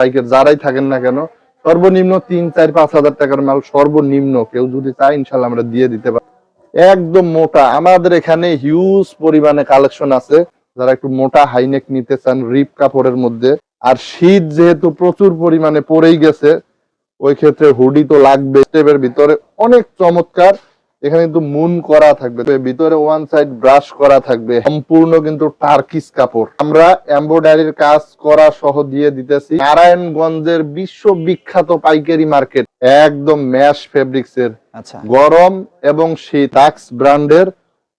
বাইকের যারাই থাকেন না কেন সর্বনিম্ন 3-4-5 হাজার টাকার মাল সর্বনিম্ন কেউ যদি চায় ইনশাল্লাহ আমরা দিয়ে দিতে পারি। একদম মোটা আমাদের এখানে হিউজ পরিমাণে কালেকশন আছে। যারা একটু মোটা হাইনেক নিতে চান রিপ কাপড়ের মধ্যে, আর শীত যেহেতু প্রচুর পরিমাণে পড়েই গেছে ওই ক্ষেত্রে হুডি তো লাগবে। স্টেপের ভিতরে অনেক চমৎকার, এখানে কিন্তু মুন করা থাকবে, ভিতরে ওয়ান সাইড ব্রাশ করা থাকবে, সম্পূর্ণ কিন্তু টার্কিশ কাপড়। আমরা এমব্রয়ডারির কাজ করা সহ দিয়ে দিতেছি। নারায়ণগঞ্জের বিশ্ববিখ্যাত পাইকারি মার্কেট একদম ম্যাশ ফেব্রিক্স এর গরম এবং শীত টাক্স ব্র্যান্ডের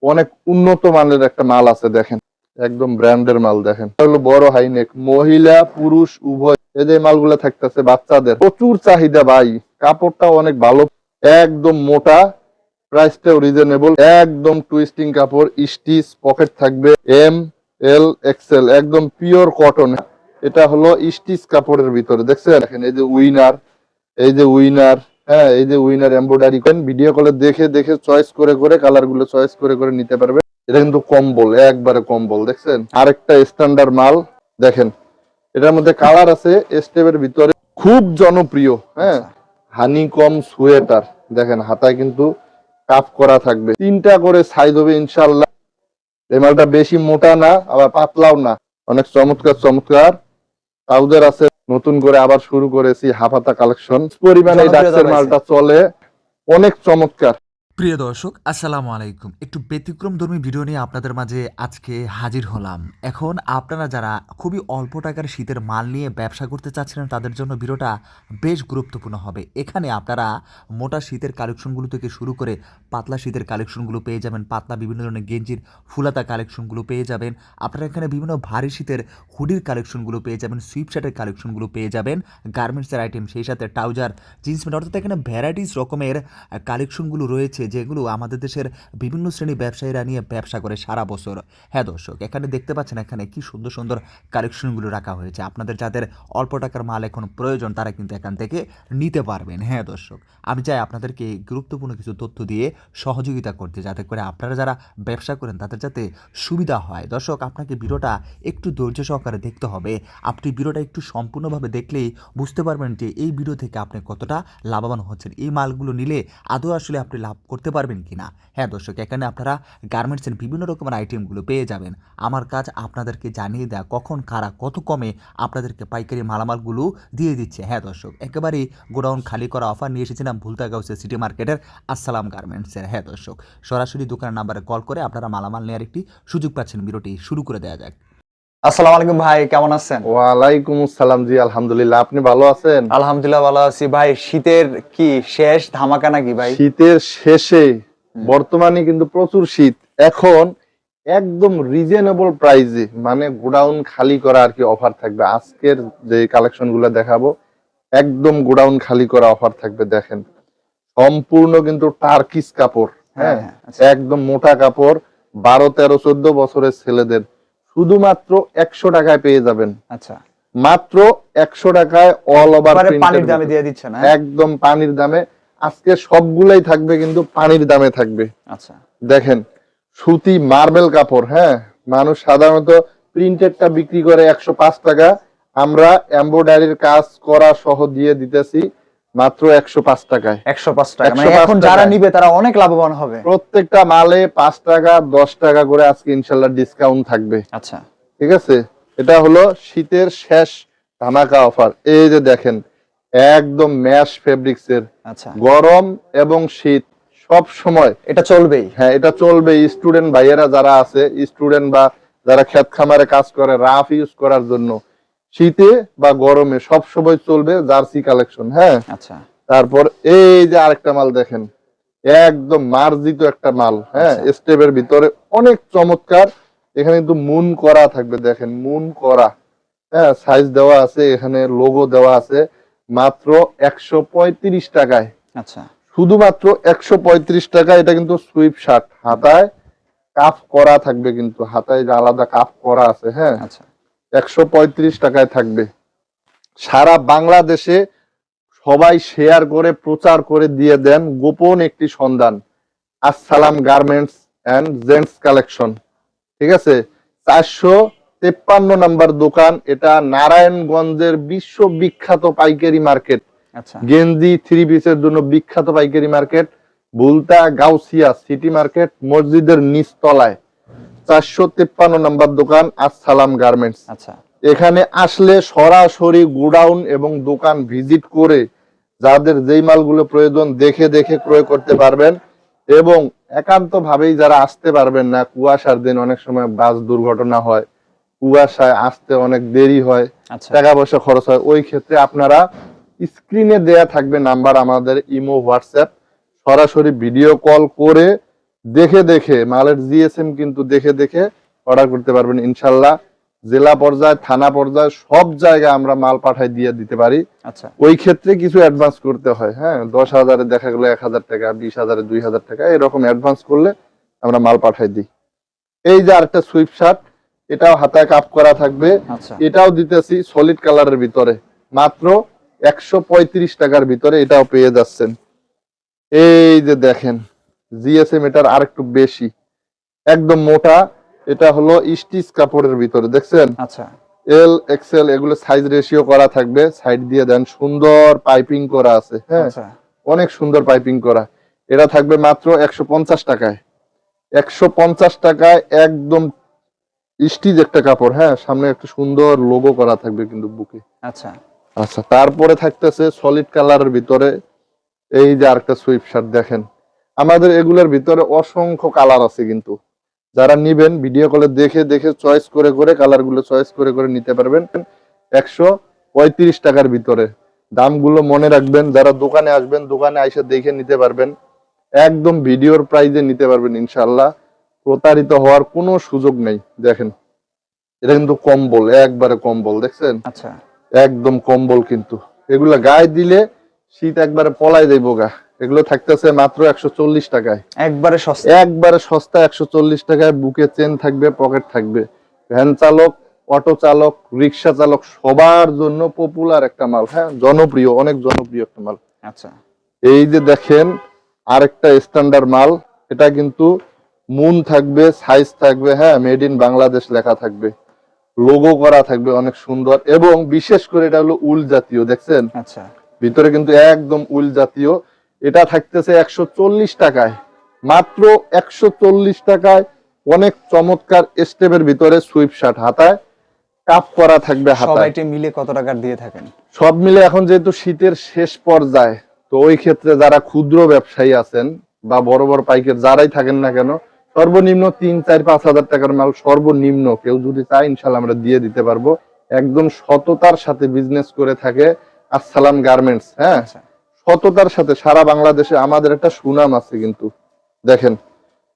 অনেক উন্নত মানের একটা মাল আছে। দেখেন একদম ব্র্যান্ডের মাল। দেখেন হলো বড় হাইনেক, মহিলা পুরুষ উভয় এই যে মালগুলো থাকতেছে বাচ্চাদের প্রচুর চাহিদা ভাই। কাপড়টা অনেক ভালো, একদম মোটা, প্রাইসটাও রিজনেবল, একদম টুইস্টিং কাপড়, স্টিচ পকেট থাকবে ML XL, একদম পিওর কটন। এটা হলো স্টিচ কাপড়ের ভিতরে দেখছেন। দেখেন এই যে উইনার, এই যে উইনার, হ্যাঁ এই যে উইনার এমব্রয়ডারি করেন। ভিডিও কলে দেখে দেখে চয়েস করে করে কালার গুলো চয়েস করে করে নিতে পারবে। এটা কিন্তু কম্বল, একবারে কম্বল। দেখছেন আরেকটা স্ট্যান্ডার্ড মাল। দেখেন এটার মধ্যে কালার আছে। স্টেপের ভিতরে খুব জনপ্রিয়, হ্যাঁ হানিকম সোয়েটার। দেখেন হাতায় কিন্তু কাপ করা থাকবে, 3টা করে সাইজ হবে ইনশাআল্লাহ। এই মালটা বেশি মোটা না আবার পাতলাও না, অনেক চমৎকার চমৎকার ট্রাউজার আছে। নতুন করে আবার শুরু করেছি হাফাতা কালেকশন। পরিমাণে এই ডাক্সের মালটা চলে, অনেক চমৎকার। প্রিয় দর্শক আসসালামু আলাইকুম। একটু ব্যতিক্রমধর্মী ভিডিও নিয়ে আপনাদের মাঝে আজকে হাজির হলাম। এখন আপনারা যারা খুবই অল্প টাকার শীতের মাল নিয়ে ব্যবসা করতে চাচ্ছিলেন তাদের জন্য ভিডিওটা বেশ গুরুত্বপূর্ণ হবে। এখানে আপনারা মোটা শীতের কালেকশনগুলো থেকে শুরু করে পাতলা শীতের কালেকশনগুলো পেয়ে যাবেন, পাতলা বিভিন্ন ধরনের গেঞ্জির ফুলাতা কালেকশনগুলো পেয়ে যাবেন। আপনারা এখানে বিভিন্ন ভারী শীতের হুডির কালেকশনগুলো পেয়ে যাবেন, সুইপ শার্টের কালেকশনগুলো পেয়ে যাবেন, গার্মেন্টসের আইটেম, সেই সাথে ট্রাউজার, জিন্স প্যান্ট, অর্থাৎ এখানে ভ্যারাইটিস রকমের কালেকশনগুলো রয়েছে যেগুলো আমাদের দেশের বিভিন্ন শ্রেণী ব্যবসায়ীরা নিয়ে ব্যবসা করে সারা বছর। হ্যাঁ দর্শক, এখানে দেখতে পাচ্ছেন এখানে কি সুন্দর সুন্দর কালেকশনগুলো রাখা হয়েছে। আপনাদের যাদের অল্প টাকার মাল এখন প্রয়োজন তারা কিন্তু এখান থেকে নিতে পারবেন। হ্যাঁ দর্শক, আমি চাই আপনাদেরকে গুরুত্বপূর্ণ কিছু তথ্য দিয়ে সহযোগিতা করতে, যাতে করে আপনারা যারা ব্যবসা করেন তাদের যাতে সুবিধা হয়। দর্শক, আপনাকে ভিডিওটা একটু ধৈর্য সহকারে দেখতে হবে। আপনি ভিডিওটা একটু সম্পূর্ণভাবে দেখলেই বুঝতে পারবেন যে এই ভিডিও থেকে আপনি কতটা লাভবান হচ্ছেন, এই মালগুলো নিলে আদৌ আসলে আপনি লাভ করতে পারবেন কিনা। হ্যাঁ দর্শক, এখানে আপনারা গার্মেন্টসের বিভিন্ন রকমের আইটেমগুলো পেয়ে যাবেন। আমার কাজ আপনাদেরকে জানিয়ে দেয়া কখন কারা কত কমে আপনাদেরকে পাইকারি মালামালগুলো দিয়ে দিচ্ছে। হ্যাঁ দর্শক, একেবারেই গোডাউন খালি করা অফার নিয়ে এসেছিলাম ভুলতাগাঁওসের সিটি মার্কেটের আসসালাম গার্মেন্টসের। হ্যাঁ দর্শক, সরাসরি দোকানের নাম্বারে কল করে আপনারা মালামাল নেওয়ার একটি সুযোগ পাচ্ছেন। ভিডিওটি শুরু করে দেওয়া যাক। আসসালামু আলাইকুম ভাই, কেমন আছেন? ওয়ালাইকুম আসসালাম। জি আলহামদুলিল্লাহ, আপনি ভালো আছেন? আলহামদুলিল্লাহ ভালো আছি ভাই। শীতের কি শেষ ধামাকা নাকি ভাই? শীতের শেষে বর্তমানে কিন্তু প্রচুর শীত। এখন একদম রিজনেবল প্রাইসে, মানে গোডাউন খালি করা আর কি অফার থাকবে। আজকের যে কালেকশন গুলো দেখাবো একদম গোডাউন খালি করা অফার থাকবে। দেখেন সম্পূর্ণ কিন্তু টার্কিশ কাপড়, হ্যাঁ একদম মোটা কাপড়, 12, 13, 14 বছরের ছেলেদের শুধুমাত্র 100 টাকায় পেয়ে যাবেন। আচ্ছা, মাত্র 100 টাকায় অল ওভার পানির দামে দিয়ে দিচ্ছেন? একদম পানির দামে। আজকে সবগুলাই থাকবে কিন্তু পানির দামে থাকবে। আচ্ছা, দেখেন সুতি মার্বেল কাপড়, হ্যাঁ মানুষ সাধারণত প্রিন্টেডটা বিক্রি করে 105 টাকা, আমরা এমব্রয়ডারির কাজ করা সহ দিয়ে দিতেছি মাত্র 105 টাকায়। 105 টাকা, মানে এখন যারা নিবে তারা অনেক লাভবান হবে। প্রত্যেকটা মালে 5 টাকা 10 টাকা করে আজকে ইনশাআল্লাহ ডিসকাউন্ট থাকবে। আচ্ছা, ঠিক আছে, এটা হলো শীতের শেষ ধামাকা অফার। এই যে দেখেন একদম ম্যাশ ফেব্রিক্স এর, আচ্ছা গরম এবং শীত সব সময় এটা চলবেই। হ্যাঁ এটা চলবে। স্টুডেন্ট ভাইয়েরা যারা আছে, স্টুডেন্ট বা যারা ক্ষেত খামারে কাজ করে রাফ ইউজ করার জন্য শীতে বা গরমে সব সময় চলবে জার্সি কালেকশন। হ্যাঁ আচ্ছা, তারপর এই যে আরেকটা মাল দেখেন একদম মার্জিত একটা মাল, হ্যাঁ স্টেপের ভিতরে অনেক চমৎকার। এখানে কিন্তু মুন করা থাকবে। দেখেন মুন করা, হ্যাঁ সাইজ দেওয়া আছে, এখানে লোগো দেওয়া আছে। মাত্র 135 টাকায়। আচ্ছা, শুধুমাত্র 135 টাকা। এটা কিন্তু সুইপ শার্ট, হাতায় কাফ করা থাকবে, কিন্তু হাতায় আলাদা কাফ করা আছে। হ্যাঁ আচ্ছা, 135 টাকায় থাকবে। সারা বাংলাদেশে সবাই শেয়ার করে প্রচার করে দিয়ে দেন গোপন একটি সন্ধান, আসসালাম গার্মেন্টস এন্ড জেন্টস কালেকশন। ঠিক আছে, 53 নাম্বার দোকান। এটা নারায়ণগঞ্জের বিশ্ববিখ্যাত পাইকারি মার্কেট, আচ্ছা গেঞ্জি থ্রি পিসের জন্য বিখ্যাত পাইকারি মার্কেট, বুলতা গাউসিয়া সিটি মার্কেট, মসজিদের নিচতলায় 453 নাম্বার দোকান আসসালাম গার্মেন্টস। আচ্ছা এখানে আসলে সরাসরি গোডাউন এবং দোকান ভিজিট করে যাদের যেই মালগুলো প্রয়োজন দেখে দেখে ক্রয় করতে পারবেন। এবং একান্ত ভাবেই যারা আসতে পারবেন না, কুয়াশার দিন অনেক সময় বাস দুর্ঘটনা হয়, কুয়াশায় আসতে অনেক দেরি হয়, আচ্ছা টাকা পয়সা খরচ হয়, ওই ক্ষেত্রে আপনারা স্ক্রিনে দেয়া থাকবে নাম্বার, আমাদের ইমো হোয়াটসঅ্যাপ, সরাসরি ভিডিও কল করে দেখে দেখে মালের জিএসএম কিন্তু দেখে দেখে অর্ডার করতে পারবেন ইনশাল্লাহ। জেলা পর্যায়ে, থানা পর্যায়ে সব জায়গায় আমরা মাল পাঠাই দিয়ে দিতে পারি। আচ্ছা ওই ক্ষেত্রে কিছু অ্যাডভান্স করতে হয়, হ্যাঁ, 10,000-এ দেখা গেলো 1,000 টাকা, 20,000-এ 2,000 টাকা, এরকম অ্যাডভান্স করলে আমরা মাল পাঠাই দিই। এই যে আরেকটা সুইফট শার্ট, এটাও হাতায় কাপ করা থাকবে, আচ্ছা এটাও দিতেছি সলিড কালারের ভিতরে, মাত্র 135 টাকার ভিতরে এটাও পেয়ে যাচ্ছেন। এই যে দেখেন জিএসএম এটার আরেকটু বেশি, একদম মোটা, এটা হলো স্টিচ কাপড়ের ভিতরে, দেখছেন আচ্ছা এল এক্সেল এগুলো সাইজ রেশিও করা থাকবে, সাইড দিয়ে দেন সুন্দর পাইপিং করা আছে, হ্যাঁ, আচ্ছা অনেক সুন্দর পাইপিং করা। এটা থাকবে মাত্র 150 টাকায়। 150 টাকায় একদম স্টিচ একটা কাপড়, হ্যাঁ, সামনে একটা সুন্দর লোগো করা থাকবে কিন্তু বুকে। আচ্ছা আচ্ছা, তারপরে থাকতেছে সলিড কালারের ভিতরে এই যে আরেকটা সুইফট শার্ট দেখেন। আমাদের এগুলোর ভিতরে অসংখ্য কালার আছে, কিন্তু যারা নিবেন ভিডিও কলে দেখে দেখে চয়েস করে করে কালার গুলো চয়েস করে করে নিতে পারবেন। 135 টাকার ভিতরে, দামগুলো মনে রাখবেন, যারা দোকানে আসবেন দোকানে এসে দেখে নিতে পারবেন, একদম ভিডিওর প্রাইজে নিতে পারবেন ইনশাল্লাহ, প্রতারিত হওয়ার কোনো সুযোগ নেই। দেখেন এটা কিন্তু কম্বল, একবারে কম্বল, দেখছেন আচ্ছা একদম কম্বল, কিন্তু এগুলা গায়ে দিলে শীত একবারে পলাই যাইবো গা। এগুলো থাকতেছে মাত্র 140 টাকায়, একবারে সস্তা একবারে সস্তা, 140 টাকায়। বুকে চেন থাকবে, পকেট থাকবে। ভ্যান চালক, অটো চালক, রিক্সা চালক সবার জন্য পপুলার একটা মাল, হ্যাঁ, জনপ্রিয়, অনেক জনপ্রিয় একটা মাল। আচ্ছা এই যে দেখেন আরেকটা স্ট্যান্ডার্ড মাল, এটা কিন্তু মুন থাকবে, সাইজ থাকবে, হ্যাঁ, মেড ইন বাংলাদেশ লেখা থাকবে, লোগো করা থাকবে অনেক সুন্দর, এবং বিশেষ করে এটা হলো উল জাতীয়, দেখছেন আচ্ছা ভিতরে কিন্তু একদম উল জাতীয়। এটা থাকতেছে 140 টাকায়, মাত্র 140 টাকায়। অনেক চমৎকার স্টেপের ভিতরে সুইপ শার্ট, হাতায় কাপ করা থাকবে, সব হাতায়। আইটেম মিলে কত টাকার দিয়ে থাকেন? সব মিলে এখন যেহেতু শীতের শেষ পর্যায়ে, তো ওই ক্ষেত্রে যারা ক্ষুদ্র ব্যবসায়ী আছেন বা বড় বড় পাইকার যারাই থাকেন না কেন, সর্বনিম্ন 3-4-5 হাজার টাকার মাল সর্বনিম্ন কেউ যদি চায় ইনশাল্লাহ আমরা দিয়ে দিতে পারবো। একদম সততার সাথে বিজনেস করে থাকে আসসালাম গার্মেন্টস, হ্যাঁ, আচ্ছা সততার সাথে সারা বাংলাদেশে আমাদের একটা সুনাম আছে কিন্তু। দেখেন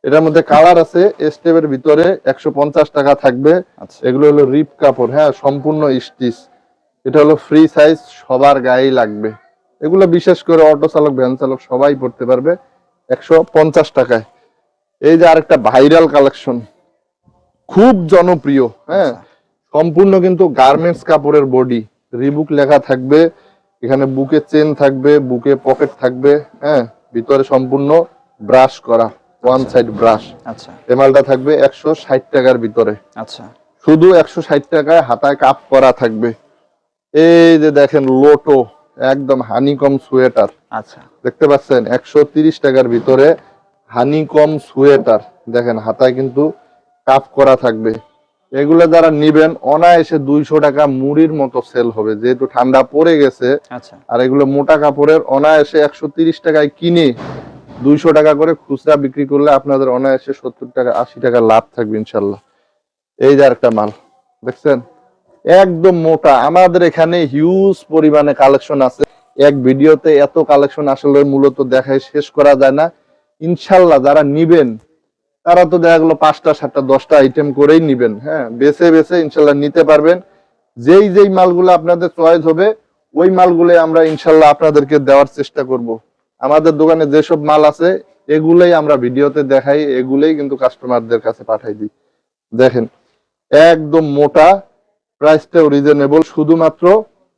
এটার মধ্যে কালার আছে, স্টেপের ভিতরে 150 টাকা থাকবে। আচ্ছা এগুলো হলো রিপ কাপড়, হ্যাঁ, সম্পূর্ণ স্টিচ। এটা হলো ফ্রি সাইজ, সবার গায়েই লাগবে। এগুলো বিশেষ করে অটো চালক, ভ্যান চালক সবাই পড়তে পারবে 150 টাকায়। এই যে আরেকটা ভাইরাল কালেকশন, খুব জনপ্রিয়, হ্যাঁ, আচ্ছা। সম্পূর্ণ কিন্তু গার্মেন্টস কাপড়ের বডি, রিবুক লেখা থাকবে, এখানে বুকে চেন থাকবে, বুকে পকেট থাকবে, হ্যাঁ, ভিতরে সম্পূর্ণ ব্রাশ করা, ওয়ান সাইড ব্রাশ। আচ্ছা এই মালটা থাকবে 160 টাকার ভিতরে, আচ্ছা শুধু 160 টাকায় হাতায় কাপ করা থাকবে। এই যে দেখেন লোটো, একদম হানিকম সোয়েটার, আচ্ছা দেখতে পাচ্ছেন 130 টাকার ভিতরে হানিকম সোয়েটার, দেখেন হাতায় কিন্তু কাপ করা থাকবে। এগুলো যারা নিবেন অনায়াসে 200 টাকা মুড়ির মতো সেল হবে, যেহেতু ঠান্ডা পড়ে গেছে। আচ্ছা আর এগুলো মোটা কাপড়ের, অনায়াসে 130 টাকায় কিনে 200 টাকা করে খুচরা বিক্রি করলে আপনাদের অনায়াসে 70 টাকা 80 টাকা লাভ থাকবে ইনশাল্লাহ। এই যে আরেকটা মাল দেখছেন, একদম মোটা, আমাদের এখানে হিউজ পরিমাণে কালেকশন আছে। এক ভিডিওতে এত কালেকশন আসলে মূলত দেখায় শেষ করা যায় না। ইনশাল্লাহ যারা নিবেন তারা তো দেখা গেলো 5টা 7টা 10টা আইটেম করেই নিবেন, হ্যাঁ, বেছে বেছে ইনশাল্লাহ নিতে পারবেন। যেই যেই মালগুলো আপনাদের চয়েস হবে ওই মালগুলো আমরা ইনশাল্লাহ আপনাদেরকে দেওয়ার চেষ্টা করব। আমাদের দোকানে যেসব মাল আছে এগুলোই আমরা ভিডিওতে দেখাই, এগুলোই কিন্তু কাস্টমারদের কাছে পাঠাই দিই। দেখেন একদম মোটা, প্রাইসটাও রিজনেবল, শুধুমাত্র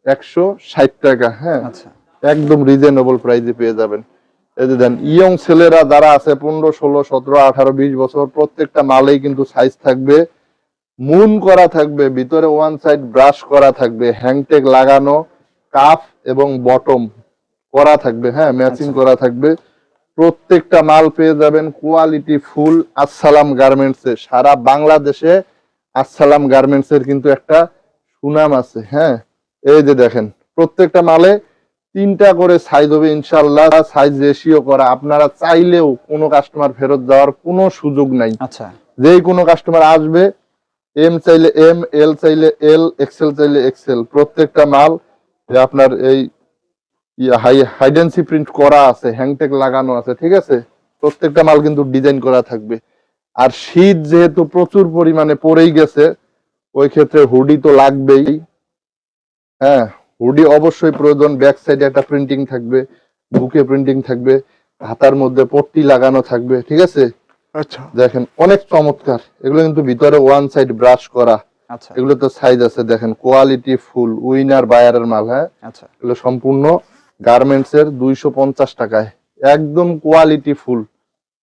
160 টাকা, হ্যাঁ, আচ্ছা একদম রিজনেবল প্রাইসে পেয়ে যাবেন। এই যে দেন ইয়ং ছেলেরা যারা আছে 15, 16, 17, 18, 20 বছর, প্রত্যেকটা মালেই কিন্তু সাইজ থাকবে, মুন করা থাকবে, ভিতরে ওয়ান সাইড ব্রাশ করা থাকবে, হ্যাংটেক লাগানো, কাফ এবং বটম করা থাকবে, হ্যাঁ ম্যাচিং আচ্ছা। করা থাকবে। প্রত্যেকটা মাল পেয়ে যাবেন কোয়ালিটি ফুল আসসালাম গার্মেন্টসে। সারা বাংলাদেশে আসসালাম গার্মেন্টসের কিন্তু একটা সুনাম আছে, হ্যাঁ। এই যে দেখেন প্রত্যেকটা মালে 3টা করে সাইজ হবে ইনশাআল্লাহ, সাইজ রেশিও করা। আপনারা চাইলেও কোনো কাস্টমার ফেরত দেওয়ার কোনো সুযোগ নাই। আচ্ছা যেই কোনো কাস্টমার আসবে, এম চাইলে এম, এল চাইলে এল, এক্সেল চাইলে এক্সেল, প্রত্যেকটা মাল আপনার এই হাইডেন্সি প্রিন্ট করা আছে, হ্যাংটেক লাগানো আছে, ঠিক আছে। প্রত্যেকটা মাল কিন্তু ডিজাইন করা থাকবে। আর শীত যেহেতু প্রচুর পরিমাণে পড়েই গেছে, ওই ক্ষেত্রে হুডি তো লাগবেই, হ্যাঁ। হুডি অবশ্যই প্রয়োজন। ব্যাক সাইডে একটা প্রিন্টিং থাকবে, বুকে প্রিন্টিং থাকবে, হাতার মধ্যে পট্টি লাগানো থাকবে, ঠিক আছে। আচ্ছা দেখেন অনেক চমৎকার। এগুলো কিন্তু ভিতরে ওয়ান সাইড ব্রাশ করা। আচ্ছা এগুলো তো সাইজ আছে, দেখেন কোয়ালিটি ফুল উইনার বায়ারের মাল, হ্যাঁ। আচ্ছা এগুলো সম্পূর্ণ গার্মেন্টস এর 250 টাকায়, একদম কোয়ালিটি ফুল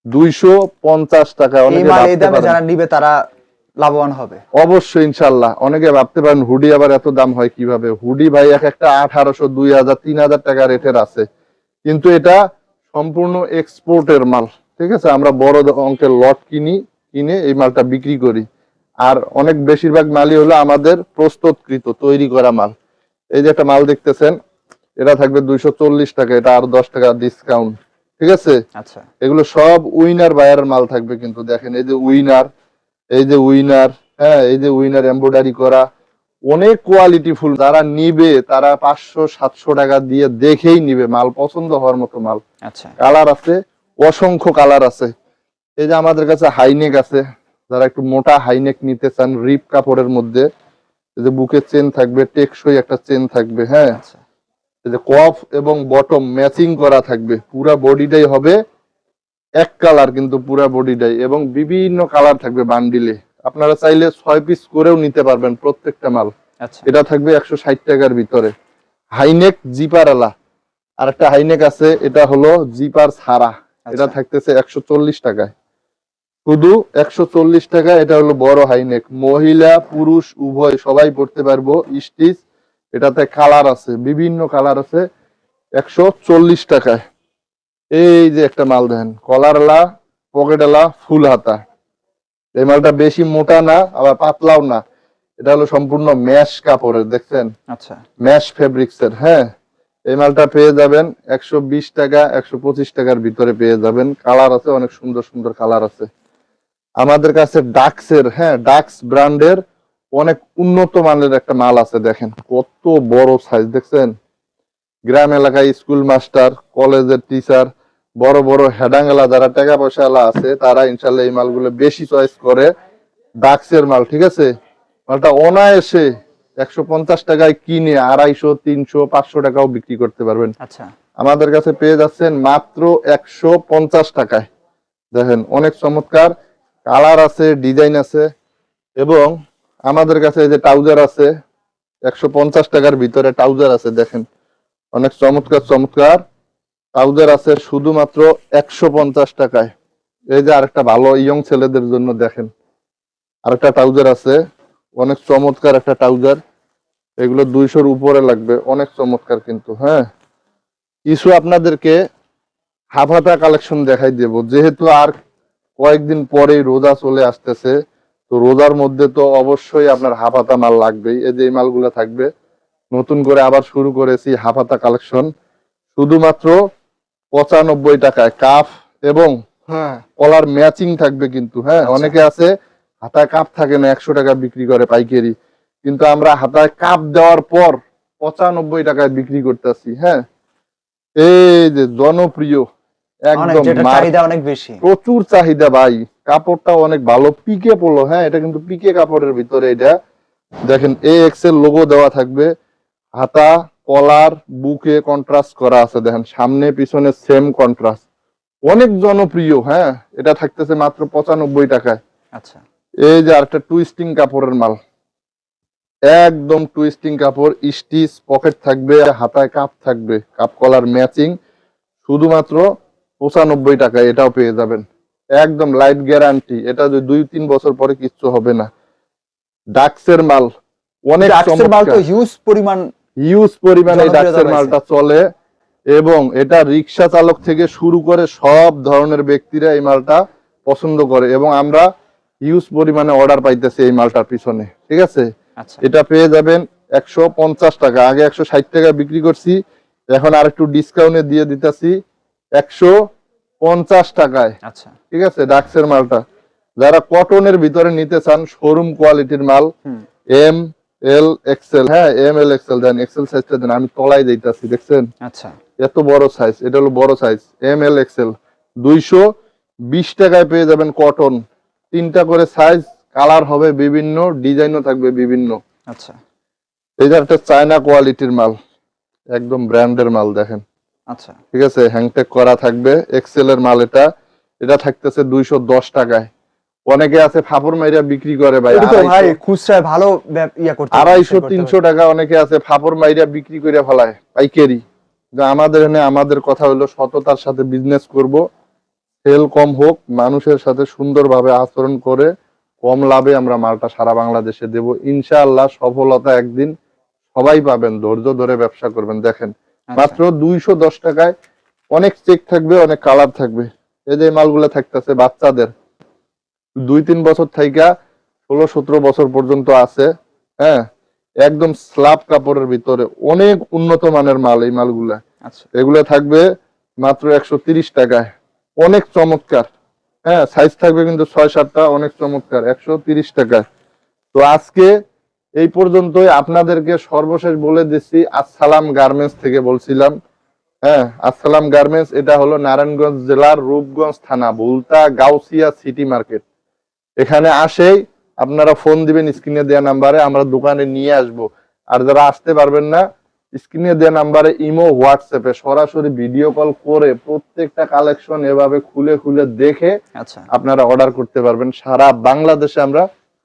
250 টাকায়। এই অনেকে মাল এই ভাবতে দামে পারেন, যারা নিবে তারা লাভবান হবে। অবশ্যই ইনশাল্লাহ। অনেকে ভাবতে পারেন হুডি আবার এত দাম হয় কিভাবে। হুডি ভাই এক একটা 1800, 2000, 3000 টাকা রেটের আছে, কিন্তু এটা সম্পূর্ণ এক্সপোর্টের মাল, ঠিক আছে। আমরা বড় অঙ্কের লট কিনে এই মালটা বিক্রি করি। আর অনেক বেশিরভাগ মালই হলো আমাদের প্রস্তুতকৃত তৈরি করা মাল। এই যে একটা মাল দেখতেছেন, এটা থাকবে 240 টাকা, এটা আর 10 টাকা ডিসকাউন্ট, ঠিক আছে। আচ্ছা এগুলো সব উইনার বায়ারের মাল থাকবে কিন্তু। দেখেন এই যে উইনার, এই যে উইনার, হ্যাঁ এই যে উইনার এমব্রয়ডারি করা, অনেক কোয়ালিটি ফুল। যারা নিবে তারা 500-700 টাকা দিয়ে দেখেই নিবে, মাল পছন্দ হওয়ার মতো মাল। আচ্ছা কালার আছে, অসংখ্য কালার আছে। এই যে আমাদের কাছে হাইনেক আছে, যারা একটু মোটা হাইনেক নিতে চান রিপ কাপড়ের মধ্যে, এই যে বুকের চেন থাকবে, টেকসই একটা চেন থাকবে, হ্যাঁ। আচ্ছা এই যে কফ এবং বটম ম্যাচিং করা থাকবে, পুরা বডিটাই হবে এক কালার কিন্তু, পুরা বডিটাই, এবং বিভিন্ন কালার থাকবে বান্ডিলে। আপনারা চাইলে 6 পিস করেও নিতে পারবেন প্রত্যেকটা মাল। আচ্ছা এটা থাকবে 160 টাকার ভিতরে। হাইনেক জিপার আলা, আর একটা হাইনেক আছে, এটা হলো জিপার ছাড়া, এটা আচ্ছা থাকতেছে 140 টাকায়, শুধু 140 টাকা। এটা হলো বড় হাইনেক, মহিলা পুরুষ উভয় সবাই পড়তে পারবো, স্টিচ। এটাতে কালার আছে, বিভিন্ন কালার আছে, 140 টাকায়। এই যে একটা মাল দেখেন, কলারলা পকেটওয়ালা ফুল হাতা। এই মালটা বেশি মোটা না আবার পাতলাও না, এটা হলো সম্পূর্ণ ম্যাশ কাপড়ের, দেখছেন আচ্ছা ম্যাশ ফেব্রিক্স এর, হ্যাঁ। এই মালটা পেয়ে যাবেন 120 টাকা, 125 টাকার ভিতরে পেয়ে যাবেন। কালার আছে, অনেক সুন্দর সুন্দর কালার আছে আমাদের কাছে। ডাক্সের, হ্যাঁ ডাক্স ব্র্যান্ডের অনেক উন্নত মানের একটা মাল আছে। দেখেন কত বড় সাইজ, দেখছেন। গ্রাম এলাকায় স্কুল মাস্টার, কলেজের টিচার, বড় বড় হেডাঙ্গালা যারা টাকা পয়সা আছে, তারা ইনশাল্লাহ এই মালগুলো বেশি চয়েস করে। ডাক্সের মাল, ঠিক আছে। মালটা অনায়াসে 150 টাকায় কিনে 250, 300, 500 টাকাও বিক্রি করতে পারবেন। আচ্ছা আমাদের কাছে পেয়ে যাচ্ছেন মাত্র 150 টাকায়। দেখেন অনেক চমৎকার কালার আছে, ডিজাইন আছে। এবং আমাদের কাছে এই যে ট্রাউজার আছে, 150 টাকার ভিতরে ট্রাউজার আছে, দেখেন অনেক চমৎকার চমৎকার ট্রাউজার আছে শুধুমাত্র 150 টাকায়। এই যে আরেকটা ভালো ইয়ং ছেলেদের জন্য দেখেন আরেকটা ট্রাউজার আছে, অনেক চমৎকার একটা ট্রাউজার। এগুলো 200-র উপরে লাগবে, অনেক চমৎকার কিন্তু, হ্যাঁ। কিছু আপনাদেরকে হাফহাতা কালেকশন দেখাই দেব, যেহেতু আর কয়েকদিন পরেই রোজা চলে আসতেছে। তো রোজার মধ্যে তো অবশ্যই আপনার হাফহাতা মাল লাগবেই। এই যে এই মালগুলো থাকবে, নতুন করে আবার শুরু করেছি হাফহাতা কালেকশন, শুধুমাত্র 95 টাকায়। কাফ এবং হ্যাঁ কলার ম্যাচিং থাকবে কিন্তু, হ্যাঁ। আচ্ছা। অনেকে আছে হাতায় কাপ থাকে না, 100 টাকা বিক্রি করে পাইকারি, কিন্তু আমরা হাতায় কাপ দেওয়ার পর 95 টাকায় বিক্রি করতেছি, হ্যাঁ। এই যে জনপ্রিয় অনেক, একদম যেটা চাহিদা অনেক বেশি। প্রচুর চাহিদা ভাই। কাপড়টা অনেক ভালো, পিকে পোলো, হ্যাঁ। এটা কিন্তু পিকে কাপড়ের ভিতরে। এটা দেখেন AX এর লোগো দেওয়া থাকবে, হাতা কলার বুকে কন্ট্রাস্ট করা আছে, দেখেন সামনে পিছনে সেম কন্ট্রাস্ট, অনেক জনপ্রিয়, হ্যাঁ। এটা থাকতেছে মাত্র 95 টাকায়। আচ্ছা এই যে আরেকটা টুইস্টিং কাপড়ের মাল, একদম টুইস্টিং কাপড়, স্টিচ, পকেট থাকবে, হাতায় কাপ থাকবে, কাপ কলার ম্যাচিং, শুধুমাত্র 95 টাকায় এটাও পেয়ে যাবেন। একদম লাইট গ্যারান্টি, এটা যদি 2-3 বছর পরে কিচ্ছু হবে না। ডাক্সের মাল অনেক ডাক্সের মাল তো চমৎকার, হিউজ পরিমাণ হিউজ পরিমাণে এই জনপ্রিয়তা ডাক্সের রয়েছে। মালটা চলে এবং এটা রিক্সা চালক থেকে শুরু করে সব ধরনের ব্যক্তিরা এই মালটা পছন্দ করে এবং আমরা হিউজ পরিমাণে অর্ডার পাইতেছি এই মালটার পিছনে, ঠিক আছে। আচ্ছা এটা পেয়ে যাবেন 150 টাকা, আগে 160 টাকা বিক্রি করছি, এখন আর একটু ডিসকাউন্টে দিয়ে দিতেছি 150 টাকায়, আচ্ছা ঠিক আছে। ডাক্সের মালটা যারা কটনের ভিতরে নিতে চান শোরুম কোয়ালিটির মাল, হুম এম এল এক্সেল, হ্যাঁ এম এল এক্সেল দেন, এক্সেল সাইজটা দেন, আমি তলায় দিতেছি দেখছেন আচ্ছা এত বড় সাইজ, এটা হলো বড় সাইজ এম এল এক্সেল। 220 টাকায় পেয়ে যাবেন কটন, 3টা করে সাইজ, কালার হবে বিভিন্ন, ডিজাইনও থাকবে বিভিন্ন। আচ্ছা এই যে একটা চায়না কোয়ালিটির মাল, একদম ব্র্যান্ডের মাল দেখেন, আচ্ছা ঠিক আছে, হ্যাংটেক করা থাকবে, এক্সেল এর মাল। এটা থাকতেছে 210 টাকায়। অনেকে আছে ফাপড় মাইরা বিক্রি করে ভাই এটা তো ভাই 250 খুচরায় ভালো ইয়া করতে হবে, 250 করতে হবে। 300 টাকা, অনেকে আছে ফাপড় মাইরা বিক্রি করে ফেলায় পাইকারি। যে আমাদের এখানে আমাদের কথা হলো সততার সাথে বিজনেস করব, সেল কম হোক, মানুষের সাথে সুন্দরভাবে আচরণ করে কম লাভে আমরা মালটা সারা বাংলাদেশে দেব ইনশাআল্লাহ। সফলতা একদিন সবাই পাবেন, ধৈর্য ধরে ব্যবসা করবেন। দেখেন আচ্ছা, মাত্র 210 টাকায় অনেক চেক থাকবে, অনেক কালার থাকবে। এই যে মালগুলো থাকতেছে বাচ্চাদের 2-3 বছর থেকে 16-17 বছর পর্যন্ত আছে, হ্যাঁ একদম স্ল্যাব কাপড়ের ভিতরে অনেক উন্নত মানের মাল এই মালগুলা। আচ্ছা এগুলো থাকবে মাত্র 130 টাকায়, অনেক চমৎকার, হ্যাঁ সাইজ থাকবে কিন্তু 6-7টা, অনেক চমৎকার, 130 টাকায়। তো আজকে এই পর্যন্তই, আপনাদেরকে সর্বশেষ বলে দিচ্ছি আসসালাম গার্মেন্টস থেকে বলছিলাম, হ্যাঁ আসসালাম গার্মেন্টস, এটা হলো নারায়ণগঞ্জ জেলার রূপগঞ্জ থানা, ভুলতা গাউসিয়া সিটি মার্কেট। এখানে আসেই আপনারা ফোন দিবেন স্ক্রিনে দেওয়া নাম্বারে, আমরা দোকানে নিয়ে আসব। আর যারা আসতে পারবেন না, স্ক্রিনে দেওয়া নাম্বারে ইমো হোয়াটসঅ্যাপে সরাসরি ভিডিও কল করে প্রত্যেকটা কালেকশন এভাবে খুলে খুলে দেখে আচ্ছা আপনারা অর্ডার করতে পারবেন। সারা বাংলাদেশে আমরা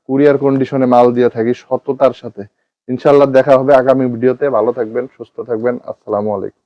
কুরিয়ার কন্ডিশনে মাল দিয়ে থাকি সততার সাথে। ইনশাআল্লাহ দেখা হবে আগামী ভিডিওতে। ভালো থাকবেন, সুস্থ থাকবেন, আসসালামু আলাইকুম।